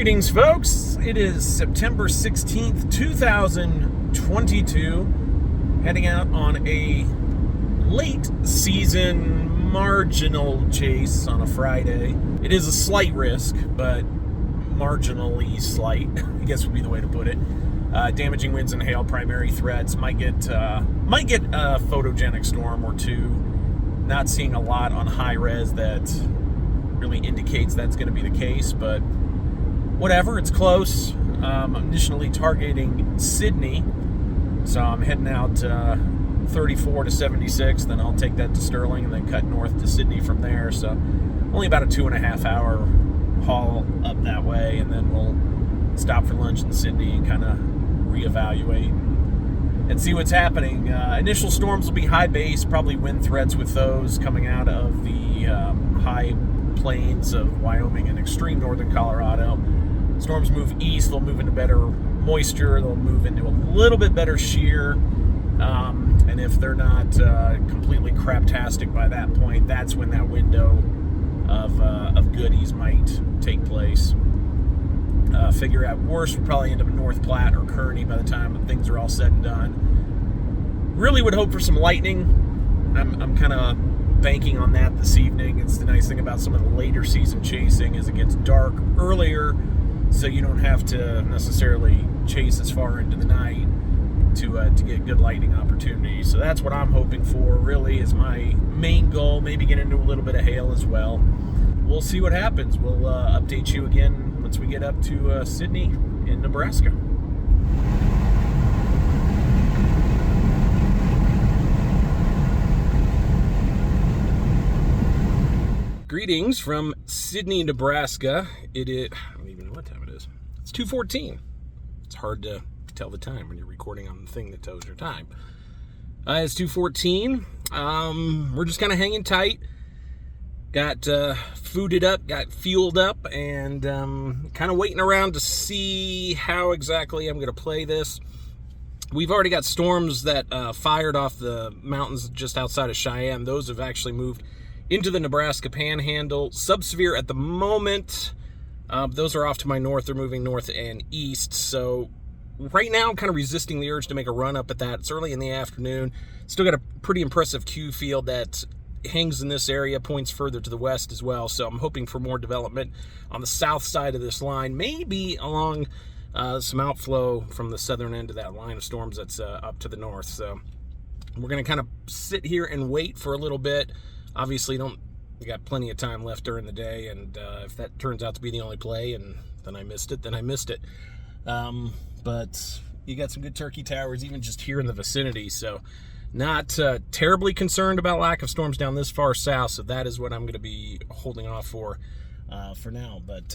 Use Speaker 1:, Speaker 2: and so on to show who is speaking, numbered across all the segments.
Speaker 1: Greetings, folks. It is September 16th, 2022. Heading out on a late season marginal chase on a Friday. It is a slight risk, but marginally slight, I guess would be the way to put it. Damaging winds and hail, primary threats. Might get a photogenic storm or two. Not seeing a lot on high res that really indicates that's going to be the case, but whatever, it's close. I'm initially targeting Sydney, so I'm heading out 34 to 76, then I'll take that to Sterling and then cut north to Sydney from there. So only about a 2.5 hour haul up that way, and then we'll stop for lunch in Sydney and kind of reevaluate and see what's happening. Initial storms will be high base, probably wind threats with those coming out of the high plains of Wyoming and extreme northern Colorado. Storms move east, they'll move into better moisture, they'll move into a little bit better shear, and if they're not completely craptastic by that point, that's when that window of goodies might take place. Figure at worst, we'll probably end up in North Platte or Kearney by the time things are all said and done. Really would hope for some lightning. I'm kind of banking on that this evening. It's the nice thing about some of the later season chasing is it gets dark earlier, so you don't have to necessarily chase as far into the night to get good lightning opportunities. So that's what I'm hoping for, really, is my main goal. Maybe get into a little bit of hail as well. We'll see what happens. We'll update you again once we get up to Sydney in Nebraska. Greetings from Sydney, Nebraska. I don't even know what time it is. It's 2:14. It's hard to tell the time when you're recording on the thing that tells your time. It's 2:14. We're just kind of hanging tight. Got fooded up, got fueled up, and kind of waiting around to see how exactly I'm going to play this. We've already got storms that fired off the mountains just outside of Cheyenne. Those have actually moved into the Nebraska Panhandle. Subsevere at the moment. Those are off to my north. They're moving north and east. So right now I'm kind of resisting the urge to make a run up at that. It's early in the afternoon. Still got a pretty impressive Q field that hangs in this area, points further to the west as well. So I'm hoping for more development on the south side of this line, maybe along some outflow from the southern end of that line of storms that's up to the north. So we're going to kind of sit here and wait for a little bit. Obviously, we got plenty of time left during the day, and if that turns out to be the only play, and then I missed it, then I missed it. But you got some good turkey towers, even just here in the vicinity, so not terribly concerned about lack of storms down this far south, so that is what I'm going to be holding off for now. But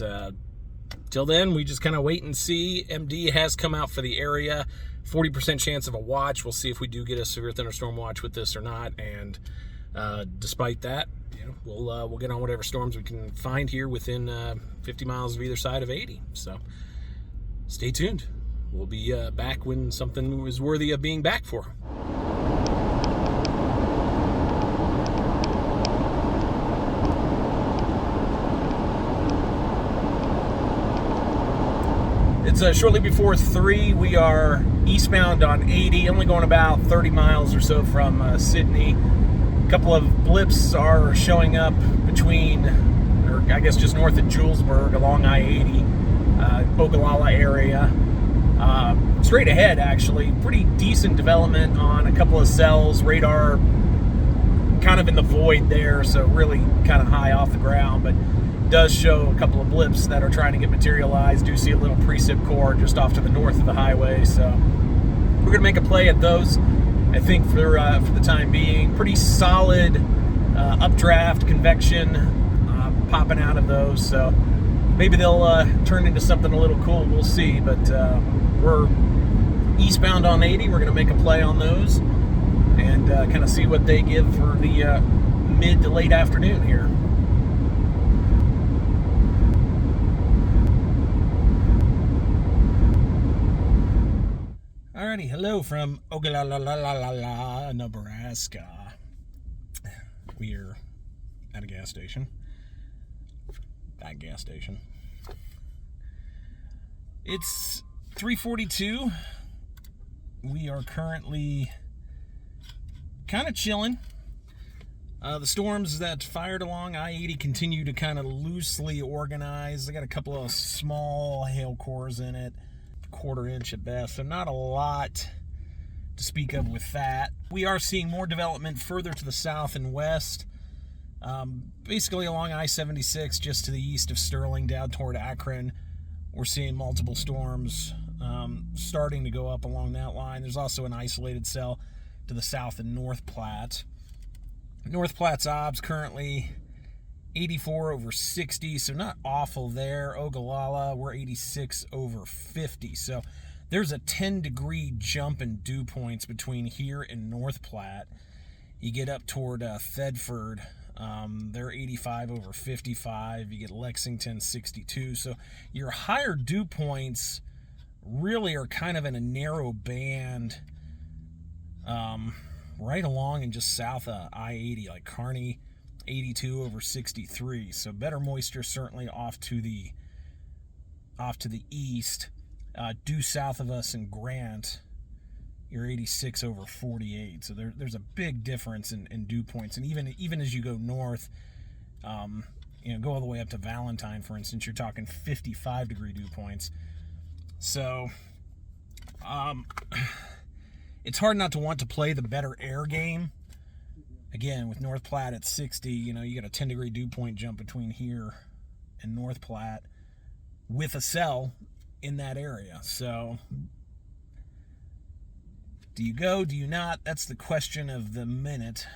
Speaker 1: till then, we just kind of wait and see. MD has come out for the area, 40% chance of a watch. We'll see if we do get a severe thunderstorm watch with this or not, and despite that, we'll get on whatever storms we can find here within 50 miles of either side of 80. So stay tuned. We'll be back when something is worthy of being back for. It's shortly before 3. We are eastbound on 80, only going about 30 miles or so from Sydney. A couple of blips are showing up between, or I guess just north of Julesburg along I-80, Ogallala area. Straight ahead, actually, pretty decent development on a couple of cells. Radar kind of in the void there, so really kind of high off the ground, but does show a couple of blips that are trying to get materialized. Do see a little precip core just off to the north of the highway, so we're going to make a play at those. I think for the time being, pretty solid updraft convection popping out of those. So maybe they'll turn into something a little cool. We'll see. But we're eastbound on 80. We're going to make a play on those and kind of see what they give for the mid to late afternoon here. Alrighty, hello from Ogallala, Nebraska. We're at a gas station. That gas station. It's 3:42. We are currently kind of chilling. The storms that fired along I-80 continue to kind of loosely organize. I got a couple of small hail cores in it, 1/4 inch at best, so not a lot to speak of with that. We are seeing more development further to the south and west, basically along I-76 just to the east of Sterling down toward Akron. We're seeing multiple storms starting to go up along that line. There's also an isolated cell to the south in North Platte. North Platte's OBS currently 84 over 60, so not awful there. Ogallala, we're 86 over 50. So there's a 10-degree jump in dew points between here and North Platte. You get up toward Thedford, they're 85 over 55. You get Lexington 62. So your higher dew points really are kind of in a narrow band right along and just south of I-80, like Kearney 82 over 63. So better moisture certainly off to the east. Due south of us in Grant, you're 86 over 48. So there's a big difference in dew points. And even as you go north, go all the way up to Valentine, for instance, you're talking 55-degree dew points. So it's hard not to want to play the better air game. Again, with North Platte at 60, you got a 10-degree dew point jump between here and North Platte with a cell in that area. So do you go? Do you not? That's the question of the minute.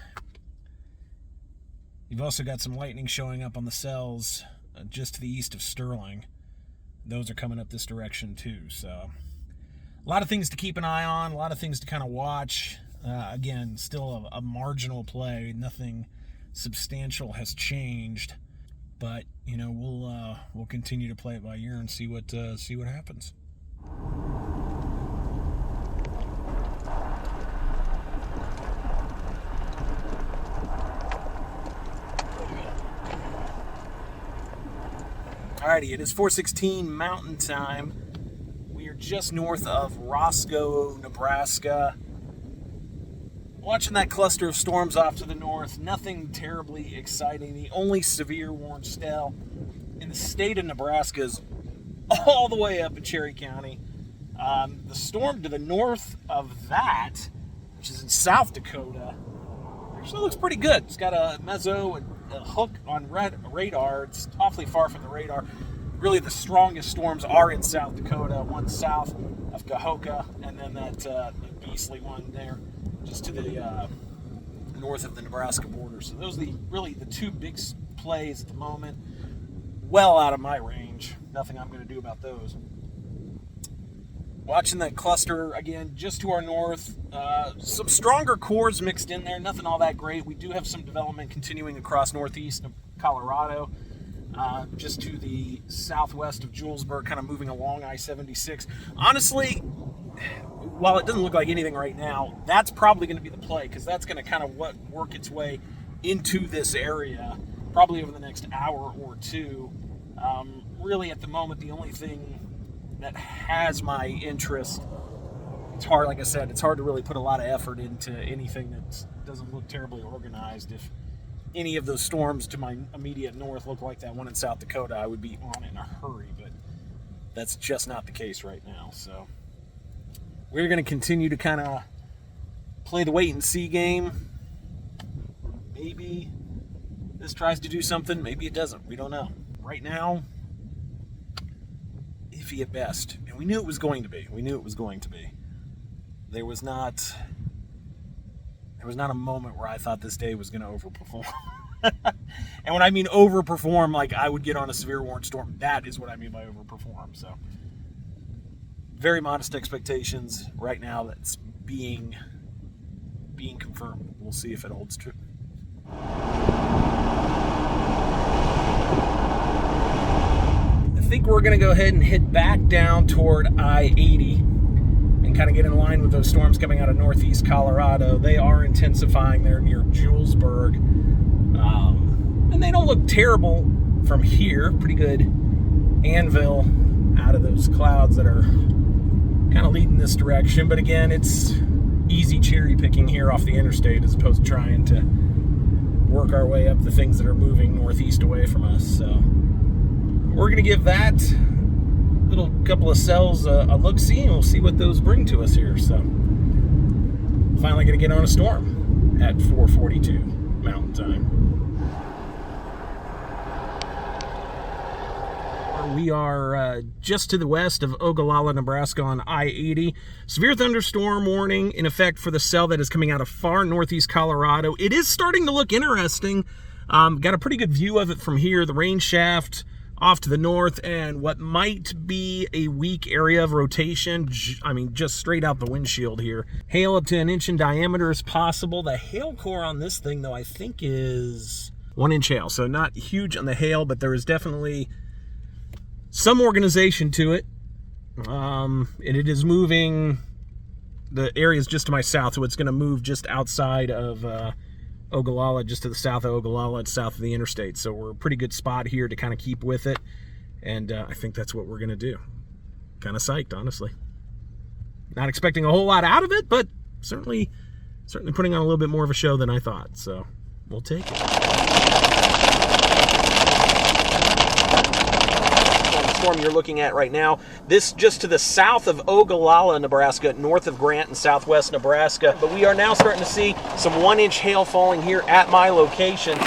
Speaker 1: You've also got some lightning showing up on the cells just to the east of Sterling. Those are coming up this direction too. So a lot of things to keep an eye on, a lot of things to kind of watch. Again, still a marginal play. Nothing substantial has changed, but we'll continue to play it by ear and see what happens. Alrighty, it is 4:16 Mountain Time. We are just north of Roscoe, Nebraska. Watching that cluster of storms off to the north, nothing terribly exciting. The only severe warm spell in the state of Nebraska is all the way up in Cherry County. The storm to the north of that, which is in South Dakota, actually looks pretty good. It's got a mezzo and a hook on radar. It's awfully far from the radar. Really, the strongest storms are in South Dakota, one south of Cahokia, and then that beastly one there just to the north of the Nebraska border. So those are really the two big plays at the moment. Well out of my range. Nothing I'm going to do about those. Watching that cluster, again, just to our north. Some stronger cores mixed in there. Nothing all that great. We do have some development continuing across northeast of Colorado. Just to the southwest of Julesburg, kind of moving along I-76. Honestly, while it doesn't look like anything right now, that's probably going to be the play, because that's going to kind of work its way into this area probably over the next hour or two. Really, at the moment, the only thing that has my interest, it's hard, like I said, it's hard to really put a lot of effort into anything that doesn't look terribly organized. If any of those storms to my immediate north look like that one in South Dakota, I would be on it in a hurry, but that's just not the case right now. So we're going to continue to kind of play the wait and see game. Maybe this tries to do something, maybe it doesn't. We don't know. Right now, iffy at best. And we knew it was going to be. There was not a moment where I thought this day was going to overperform. And when I mean overperform, like I would get on a severe warning storm, that is what I mean by overperform. So very modest expectations right now. That's being confirmed. We'll see if it holds true. I think we're going to go ahead and head back down toward I-80 and kind of get in line with those storms coming out of northeast Colorado. They are intensifying there near Julesburg. And they don't look terrible from here. Pretty good Anvil out of those clouds that are kind of leading this direction. But again, it's easy cherry picking here off the interstate as opposed to trying to work our way up the things that are moving northeast away from us. So we're going to give that little couple of cells a look-see, and we'll see what those bring to us here. So finally going to get on a storm at 4:42 Mountain Time. We are just to the west of Ogallala, Nebraska on I-80. Severe thunderstorm warning in effect for the cell that is coming out of far northeast Colorado. It is starting to look interesting. Got a pretty good view of it from here. The rain shaft off to the north and what might be a weak area of rotation. I mean, just straight out the windshield here. Hail up to 1 inch in diameter is possible. The hail core on this thing, though, I think is 1 inch hail. So not huge on the hail, but there is definitely some organization to it, and it is moving. The area is just to my south, so it's going to move just outside of Ogallala, just to the south of Ogallala, and south of the interstate. So we're a pretty good spot here to kind of keep with it, and I think that's what we're going to do. Kind of psyched, honestly. Not expecting a whole lot out of it, but certainly putting on a little bit more of a show than I thought. So we'll take it. Storm you're looking at right now. This just to the south of Ogallala, Nebraska, north of Grant in southwest Nebraska. But we are now starting to see some 1 inch hail falling here at my location.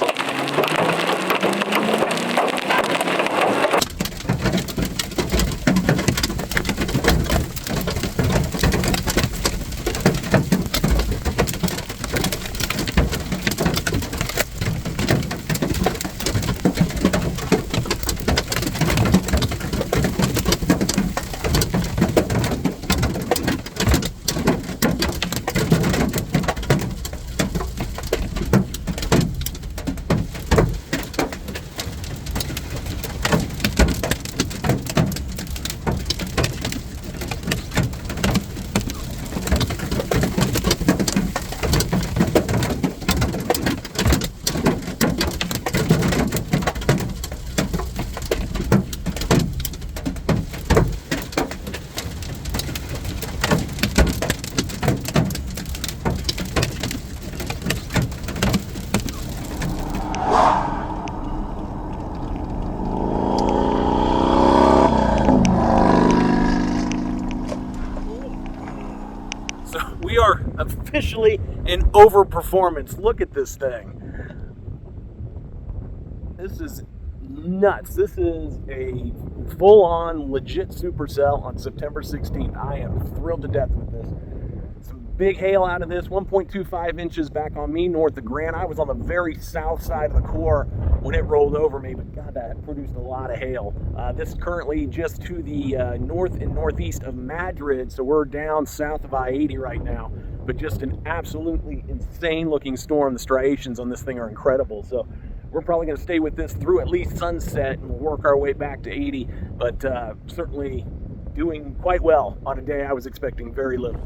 Speaker 1: We are officially in overperformance. Look at this thing. This is nuts. This is a full-on legit supercell on September 16th. I am thrilled to death with this. Some big hail out of this, 1.25 inches back on me north of Grant. I was on the very south side of the core when it rolled over me, but God, that produced a lot of hail. This is currently just to the north and northeast of Madrid, so we're down south of I-80 right now, but just an absolutely insane looking storm. The striations on this thing are incredible, so we're probably going to stay with this through at least sunset and we'll work our way back to 80, but certainly doing quite well on a day I was expecting very little.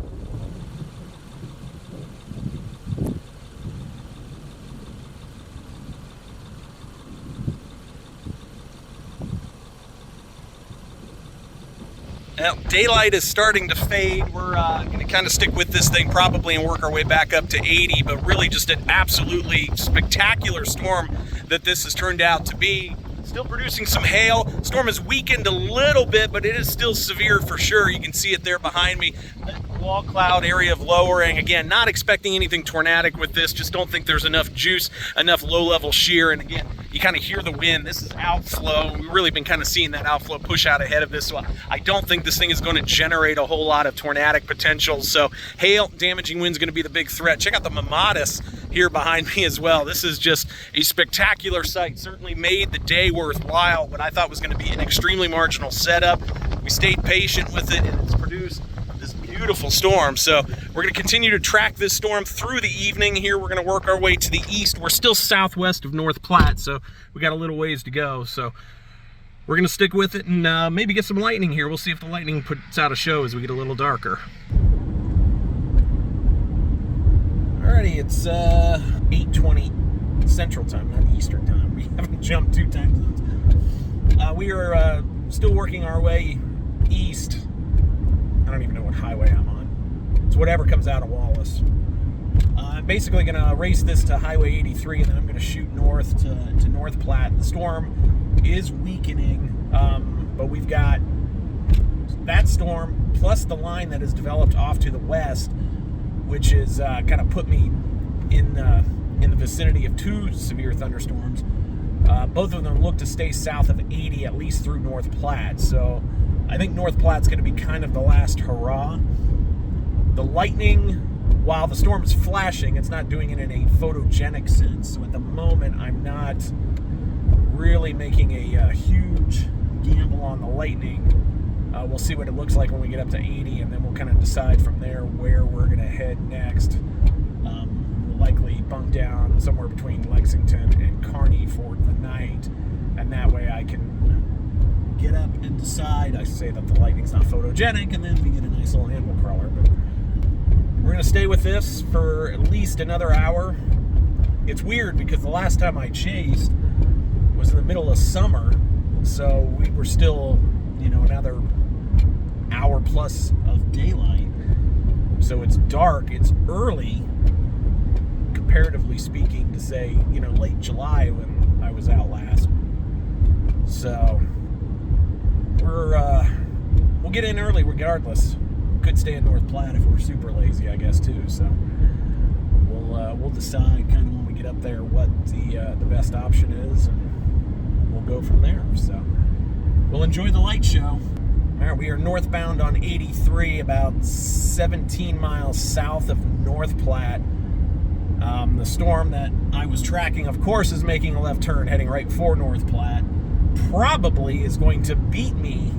Speaker 1: Now, daylight is starting to fade. We're going to kind of stick with this thing probably and work our way back up to 80, but really just an absolutely spectacular storm that this has turned out to be. Still producing some hail. Storm has weakened a little bit, but it is still severe for sure. You can see it there behind me. Wall cloud area of lowering. Again, not expecting anything tornadic with this. Just don't think there's enough juice, enough low-level shear. And again, you kind of hear the wind. This is outflow. We've really been kind of seeing that outflow push out ahead of this. So I don't think this thing is going to generate a whole lot of tornadic potential. So hail, damaging wind is going to be the big threat. Check out the Mamadas here behind me as well. This is just a spectacular sight. Certainly made the day worthwhile. What I thought was going to be an extremely marginal setup. We stayed patient with it, and it's produced this beautiful storm. So we're going to continue to track this storm through the evening here. We're going to work our way to the east. We're still southwest of North Platte, so we got a little ways to go. So we're going to stick with it and maybe get some lightning here. We'll see if the lightning puts out a show as we get a little darker. Alrighty, it's 8:20 Central Time, not Eastern Time. We haven't jumped 2 time zones. We are still working our way east. I don't even know what highway I'm on. It's whatever comes out of Wallace. I'm basically going to race this to Highway 83, and then I'm going to shoot north to North Platte. The storm is weakening, but we've got that storm plus the line that has developed off to the west, which is kind of put me in the vicinity of 2 severe thunderstorms. Both of them look to stay south of 80, at least through North Platte. So I think North Platte's going to be kind of the last hurrah. The lightning, while the storm is flashing, it's not doing it in a photogenic sense. So at the moment, I'm not really making a huge gamble on the lightning. We'll see what it looks like when we get up to 80, and then we'll kind of decide from there where we're going to head next. We'll likely bunk down somewhere between Lexington and Kearney for the night, and that way I can get up and decide. I say that the lightning's not photogenic, and then we get a nice little animal crawler. But we're going to stay with this for at least another hour. It's weird because the last time I chased was in the middle of summer, so we were still, another hour plus of daylight. So it's dark, it's early, comparatively speaking, to say, late July when I was out last. So we'll get in early regardless. Could stay in North Platte if we're super lazy, I guess, too. So we'll decide kind of when we get up there what the best option is, and we'll go from there. So we'll enjoy the light show. All right, we are northbound on 83, about 17 miles south of North Platte. The storm that I was tracking, of course, is making a left turn, heading right for North Platte. Probably is going to beat me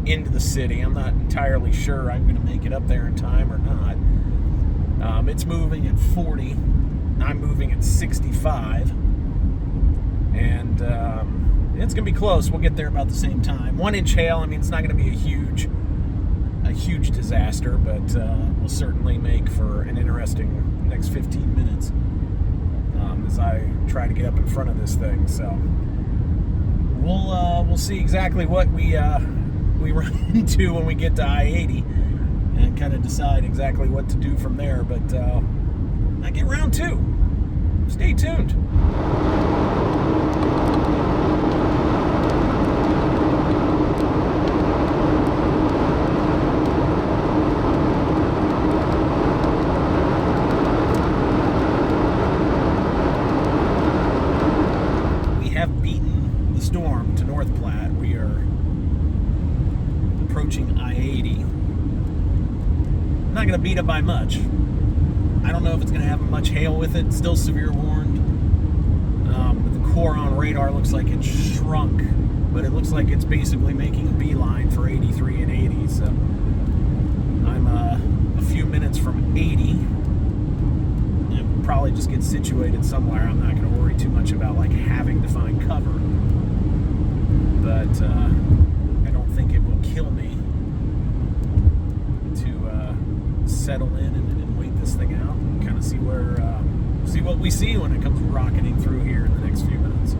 Speaker 1: into the city. I'm not entirely sure I'm going to make it up there in time or not. It's moving at 40. I'm moving at 65. And it's going to be close. We'll get there about the same time. 1-inch hail, it's not going to be a huge disaster, but will certainly make for an interesting next 15 minutes as I try to get up in front of this thing. So we'll see exactly what we run into when we get to I-80 and kind of decide exactly what to do from there. But I get round 2. Stay tuned. Not going to beat it by much. I don't know if it's going to have much hail with it. Still severe warned. But the core on radar looks like it's shrunk, but it looks like it's basically making a beeline for 83 and 80. So I'm a few minutes from 80. And we'll probably just get situated somewhere. I'm not going to worry too much about having to find cover. But I don't think it will kill me settle in and wait this thing out and kind of see what we see when it comes rocketing through here in the next few minutes.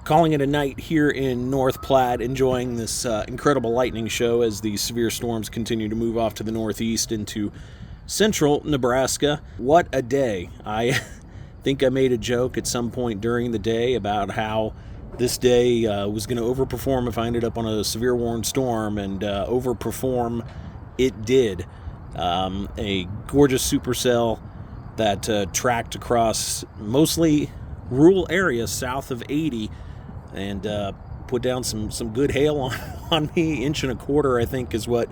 Speaker 1: Calling it a night here in North Platte, enjoying this incredible lightning show as the severe storms continue to move off to the northeast into central Nebraska. What a day. I think I made a joke at some point during the day about how
Speaker 2: this day was going to overperform if I ended up on a severe warning storm, and overperform it did. A gorgeous supercell that tracked across mostly rural areas south of 80 and put down some good hail on me. 1.25 inches, I think, is what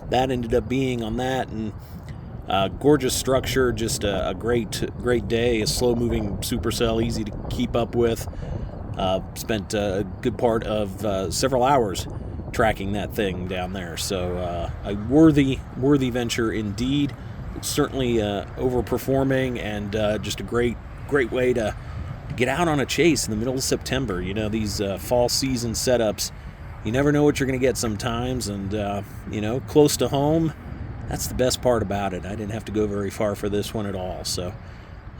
Speaker 2: that ended up being on that. And gorgeous structure, just a great day. A slow-moving supercell, easy to keep up with. Spent a good part of several hours tracking that thing down there. So a worthy venture indeed. Certainly overperforming, and just a great way to get out on a chase in the middle of September. You know, these fall season setups, you never know what you're going to get sometimes, and close to home, that's the best part about it. I didn't have to go very far for this one at all. So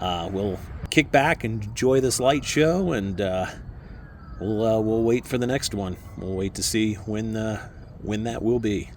Speaker 2: we'll kick back and enjoy this light show, and we'll wait for the next one. We'll wait to see when that will be.